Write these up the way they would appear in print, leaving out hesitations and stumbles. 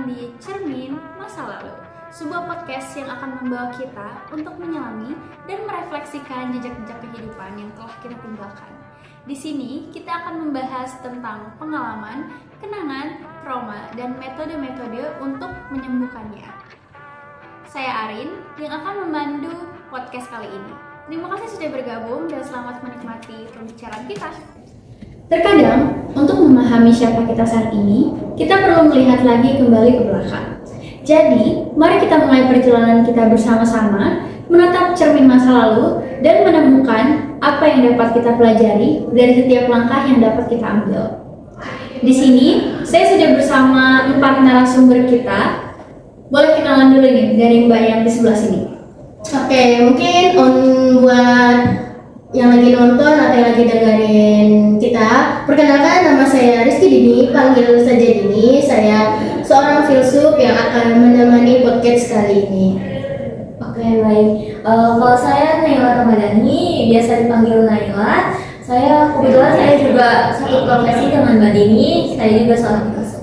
datang di Cermin Masa Lalu, sebuah podcast yang akan membawa kita untuk menyelami dan merefleksikan jejak-jejak kehidupan yang telah kita tinggalkan. Di sini kita akan membahas tentang pengalaman, kenangan, trauma, dan metode-metode untuk menyembuhkannya. Saya Arin yang akan memandu podcast kali ini. Terima kasih sudah bergabung dan selamat menikmati pembicaraan kita. Terkadang, untuk memahami siapa kita saat ini, kita perlu melihat lagi kembali ke belakang. Jadi, mari kita mulai perjalanan kita bersama-sama, menatap cermin masa lalu, dan menemukan apa yang dapat kita pelajari dari setiap langkah yang dapat kita ambil. Di sini, saya sudah bersama 4 narasumber kita. Boleh kenalan dulu nih dari Mbak yang di sebelah sini. Oke, mungkin buat yang lagi nonton atau yang lagi dengerin kita, perkenalkan nama saya Rizky Dini, panggil saja Dini. Saya seorang filsuf yang akan menemani podcast kali ini. Oke, baik. Kalau saya Naila Ramadhani, biasa dipanggil Naila. Kebetulan saya juga satu profesi dengan Mbak Dini. Saya juga seorang filsuf.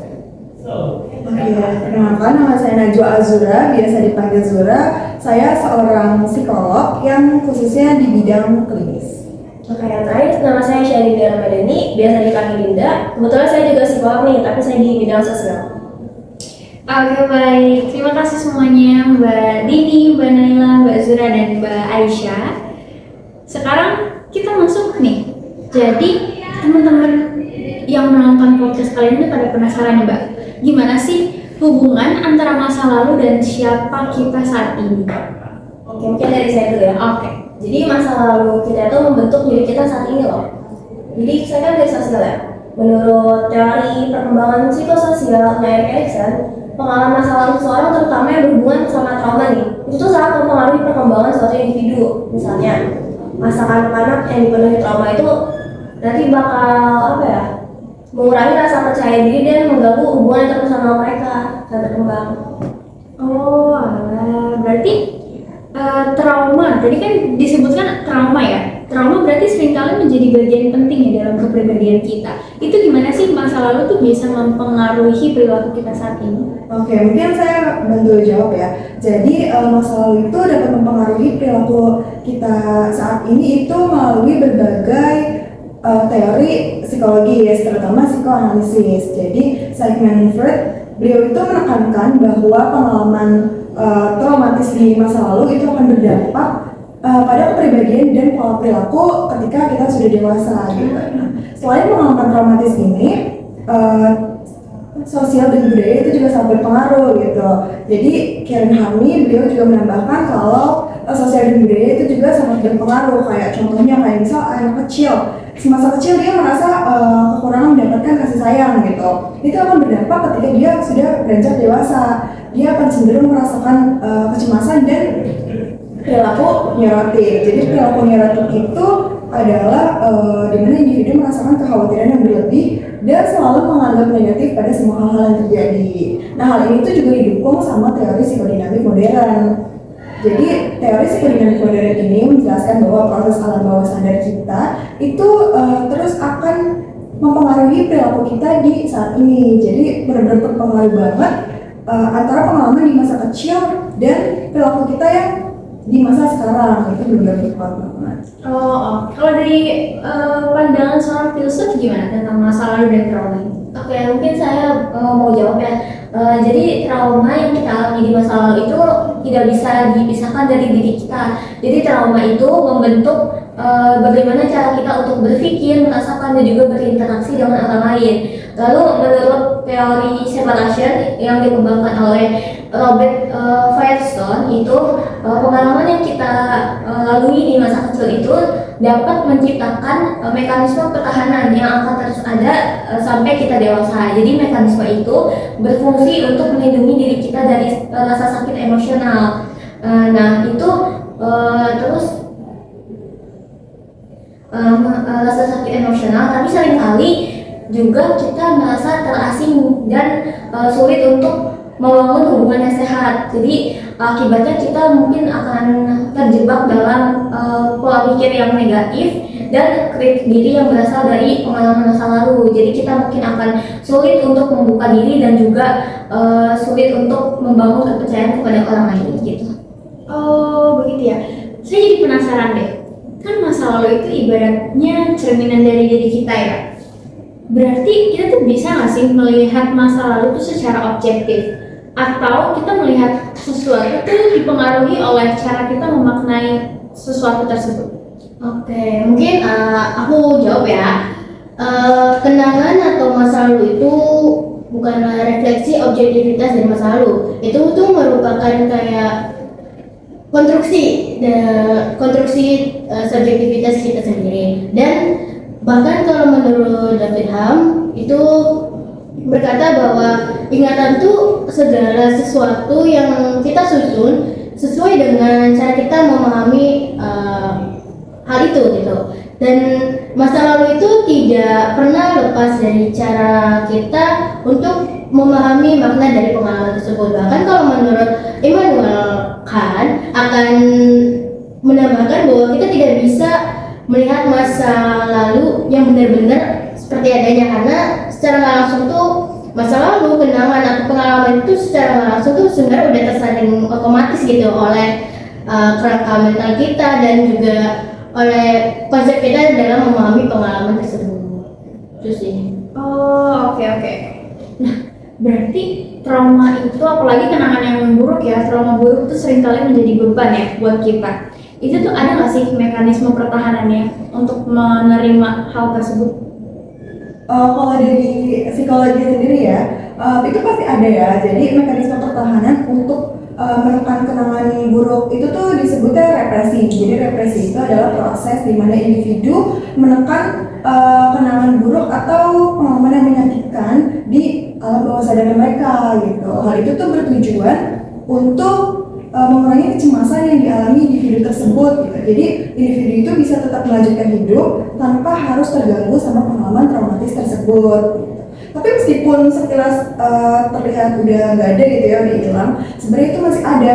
Oke, perkenalkan nama saya Najwa Azura, biasa dipanggil Zura. Saya seorang psikolog yang khususnya di bidang klinis. Oke, yang terakhir nama saya Syahrinda Ramadhani, biasa dipanggil Dinda. Kebetulan saya juga psikolog nih, tapi saya di bidang sosial. Oke, baik. Terima kasih semuanya Mbak Dini, Mbak Naila, Mbak Zura, dan Mbak Aisyah. Sekarang kita masuk nih. Jadi, teman-teman yang menonton podcast kali ini pada penasaran nih Mbak, gimana sih hubungan antara masa lalu dan siapa kita saat ini? Oke, mungkin dari saya dulu ya. Oke. Jadi masa lalu kita itu membentuk diri kita saat ini loh. Jadi saya kan dari sosial ya. Menurut teori perkembangan psikososial Erik Erikson, pengalaman masa lalu seseorang terutama yang berhubungan sama trauma nih, itu tuh sangat mempengaruhi perkembangan suatu individu. Misalnya, masa kanak-kanak yang dipenuhi trauma itu nanti bakal mengurangi rasa percaya diri dan mengganggu hubungan interpersonal mereka saat berkembang. Oh, alah. Berarti trauma, tadi kan disebutkan trauma ya. Trauma berarti seringkali menjadi bagian penting ya dalam kepribadian kita. Itu gimana sih masa lalu tuh bisa mempengaruhi perilaku kita saat ini? Oke, mungkin saya bantu jawab ya. Jadi masa lalu itu dapat mempengaruhi perilaku kita saat ini itu melalui berbagai teori psikologis, terutama psikoanalisis. Jadi Sigmund Freud, beliau itu menekankan bahwa pengalaman traumatis di masa lalu itu akan berdampak pada kepribadian dan pola perilaku ketika kita sudah dewasa gitu. Nah, selain pengalaman traumatis ini, sosial dan budaya itu juga sangat berpengaruh gitu. Jadi Karen Harmony beliau juga menambahkan kalau sosial dan budaya itu juga sangat berpengaruh. Kayak contohnya misal anak kecil, semasa kecil dia merasa kekurangan mendapatkan kasih sayang gitu. Itu akan berdampak ketika dia sudah beranjak dewasa. Dia akan cenderung merasakan kecemasan dan perilaku neurotik. Jadi perilaku neurotik itu adalah di mana individu merasakan kekhawatiran yang berlebih dan selalu menganggap negatif pada semua hal-hal yang terjadi. Nah, hal ini tuh juga didukung sama teori psikodinamik modern. Jadi teori psikodinamik modern ini menjelaskan bahwa proses alam bawah sadar kita itu terus akan mempengaruhi perilaku kita di saat ini. Jadi benar-benar berpengaruh banget antara pengalaman di masa kecil dan perilaku kita yang di masa sekarang. Itu benar-benar berpengaruh banget. Kalau dari pandangan seorang filsuf gimana tentang masa lalu dan trauma ini? Oke, mungkin saya mau jawab ya. Jadi trauma yang kita alami di masa lalu itu tidak bisa dipisahkan dari diri kita. Jadi trauma itu membentuk bagaimana cara kita untuk berpikir, merasakan dan juga berinteraksi dengan orang lain. Lalu menurut teori separation yang dikembangkan oleh Robert Firestone itu pengalaman yang kita lalui di masa kecil itu dapat menciptakan mekanisme pertahanan yang akan terus ada sampai kita dewasa. Jadi mekanisme itu berfungsi untuk melindungi diri kita dari rasa sakit emosional. Nah itu terus rasa sakit emosional, tapi seringkali juga kita merasa terasing dan sulit untuk membangun hubungan yang sehat. Jadi akibatnya kita mungkin akan terjebak dalam pola pikir yang negatif dan kritik diri yang berasal dari pengalaman masa lalu. Jadi kita mungkin akan sulit untuk membuka diri dan juga sulit untuk membangun kepercayaan kepada orang lain gitu. Oh begitu ya. Saya jadi penasaran deh. Kan masa lalu itu ibaratnya cerminan dari diri kita ya. Berarti kita tuh bisa nggak sih melihat masa lalu itu secara objektif? Atau kita melihat sesuatu itu dipengaruhi oleh cara kita memaknai sesuatu tersebut? Oke, mungkin aku jawab ya. Kenangan atau masa lalu itu bukanlah refleksi objektivitas dari masa lalu. Itu tuh merupakan kayak konstruksi subjektivitas kita sendiri. Dan bahkan kalau menurut David Hume itu berkata bahwa ingatan itu segala sesuatu yang kita susun sesuai dengan cara kita memahami hal itu gitu. Dan masa lalu itu tidak pernah lepas dari cara kita untuk memahami makna dari pengalaman tersebut. Bahkan kalau menurut Immanuel Kant akan menambahkan bahwa kita tidak bisa melihat masa lalu yang benar-benar seperti adanya, karena secara nggak langsung tuh masa lalu, kenangan atau pengalaman itu secara nggak langsung tuh sebenarnya udah tersaring otomatis gitu oleh kerangka mental kita dan juga oleh konsep kita dalam memahami pengalaman tersebut. Itu sih. Oh oke. Nah berarti trauma itu, apalagi kenangan yang buruk ya, trauma buruk itu seringkali menjadi beban ya buat kita. Itu tuh ada nggak sih mekanisme pertahanannya untuk menerima hal tersebut? Kalau dari psikologi sendiri ya, itu pasti ada ya. Jadi mekanisme pertahanan untuk menekan kenangan buruk itu tuh disebutnya represi. Jadi represi itu adalah proses di mana individu menekan kenangan buruk atau pengalaman yang menyakitkan di alam bawah sadar mereka gitu. Hal itu tuh bertujuan untuk mengurangi kecemasan yang dialami individu tersebut gitu. Jadi individu itu bisa tetap melanjutkan hidup tanpa harus terganggu sama pengalaman traumatis tersebut gitu. Tapi meskipun sekilas terlihat udah nggak ada gitu ya, udah hilang, sebenarnya itu masih ada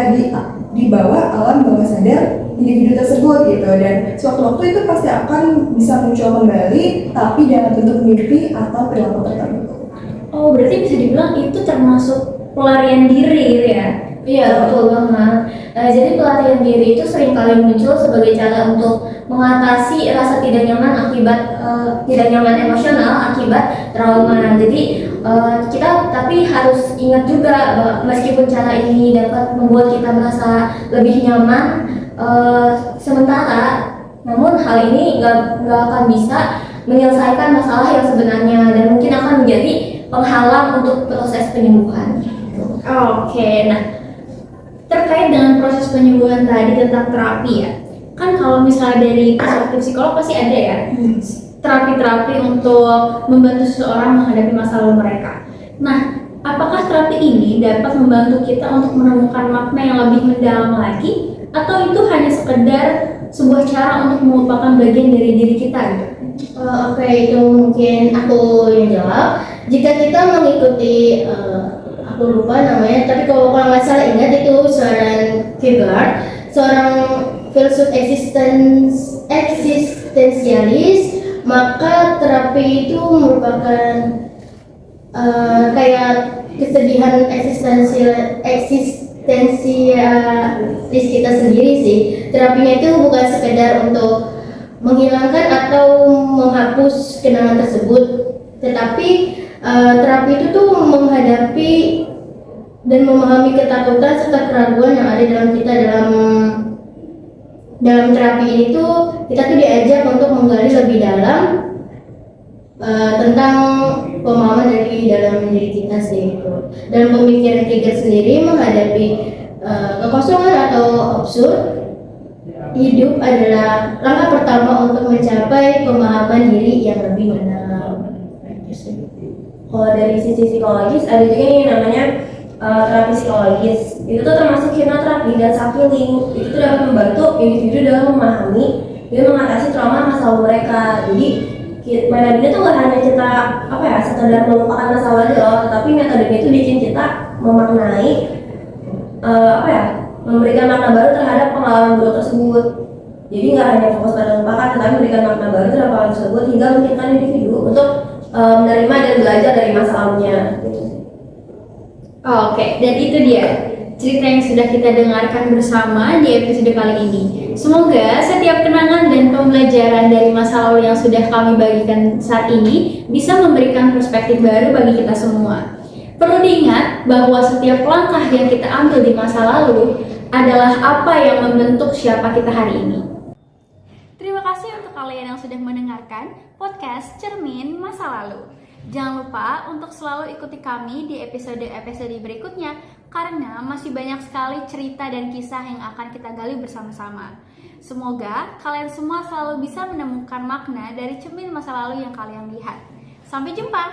di bawah alam bawah sadar individu tersebut gitu. Dan suatu waktu itu pasti akan bisa muncul kembali, tapi dalam bentuk mimpi atau perilaku tertentu. Oh berarti bisa dibilang itu termasuk pelarian diri gitu ya? Iya betul banget. Jadi pelarian diri itu seringkali muncul sebagai cara untuk mengatasi rasa tidak nyaman akibat tidak nyaman emosional akibat trauma. Jadi kita tapi harus ingat juga meskipun cara ini dapat membuat kita merasa lebih nyaman sementara, namun hal ini nggak akan bisa menyelesaikan masalah yang sebenarnya dan mungkin akan menjadi penghalang untuk proses penyembuhan. Oke, nah terkait dengan proses penyembuhan tadi tentang terapi ya, kan kalau misalnya dari perspektif psikolog pasti ada ya terapi-terapi untuk membantu seseorang menghadapi masa lalu mereka. Nah, apakah terapi ini dapat membantu kita untuk menemukan makna yang lebih mendalam lagi, atau itu hanya sekedar sebuah cara untuk melupakan bagian dari diri kita gitu? Oke, itu mungkin aku yang jawab. Jika kita mengikuti aku lupa namanya, tapi kalau nggak salah ingat itu Søren Kierkegaard, seorang filsuf eksistensialis, maka terapi itu merupakan kayak kesedihan eksistensialis kita sendiri sih. Terapinya itu bukan sekedar untuk menghilangkan atau menghapus kenangan tersebut, tetapi terapi itu tuh menghadapi dan memahami ketakutan serta keraguan yang ada dalam kita. Dalam terapi ini tuh kita tuh diajak untuk menggali lebih dalam tentang pemahaman dari dalam diri kita sih itu. Dan pemikiran Kierkegaard sendiri menghadapi kekosongan atau absurd hidup adalah langkah pertama untuk mencapai pemahaman diri yang lebih mendalam. Kalau dari sisi psikologis ada juga yang namanya terapi psikologis. Itu tuh termasuk hipnoterapi dan self healing. Itu tuh dapat membantu individu dalam memahami dan mengatasi trauma masa lalu mereka. Jadi metodenya tuh gak hanya kita sekedar melupakan masa lalu loh, tetapi metodenya itu bikin kita memaknai memberikan makna baru terhadap pengalaman buruk tersebut. Jadi nggak hanya fokus pada melupakan, tetapi memberikan makna baru terhadap pengalaman tersebut hingga memungkinkan individu untuk menerima dan belajar dari masa lalunya. Oke, dan itu dia cerita yang sudah kita dengarkan bersama di episode kali ini. Semoga setiap kenangan dan pembelajaran dari masa lalu yang sudah kami bagikan saat ini bisa memberikan perspektif baru bagi kita semua. Perlu diingat bahwa setiap langkah yang kita ambil di masa lalu adalah apa yang membentuk siapa kita hari ini. Terima kasih untuk kalian yang sudah mendengarkan podcast Cermin Masa Lalu. Jangan lupa untuk selalu ikuti kami di episode-episode berikutnya karena masih banyak sekali cerita dan kisah yang akan kita gali bersama-sama. Semoga kalian semua selalu bisa menemukan makna dari cermin masa lalu yang kalian lihat. Sampai jumpa!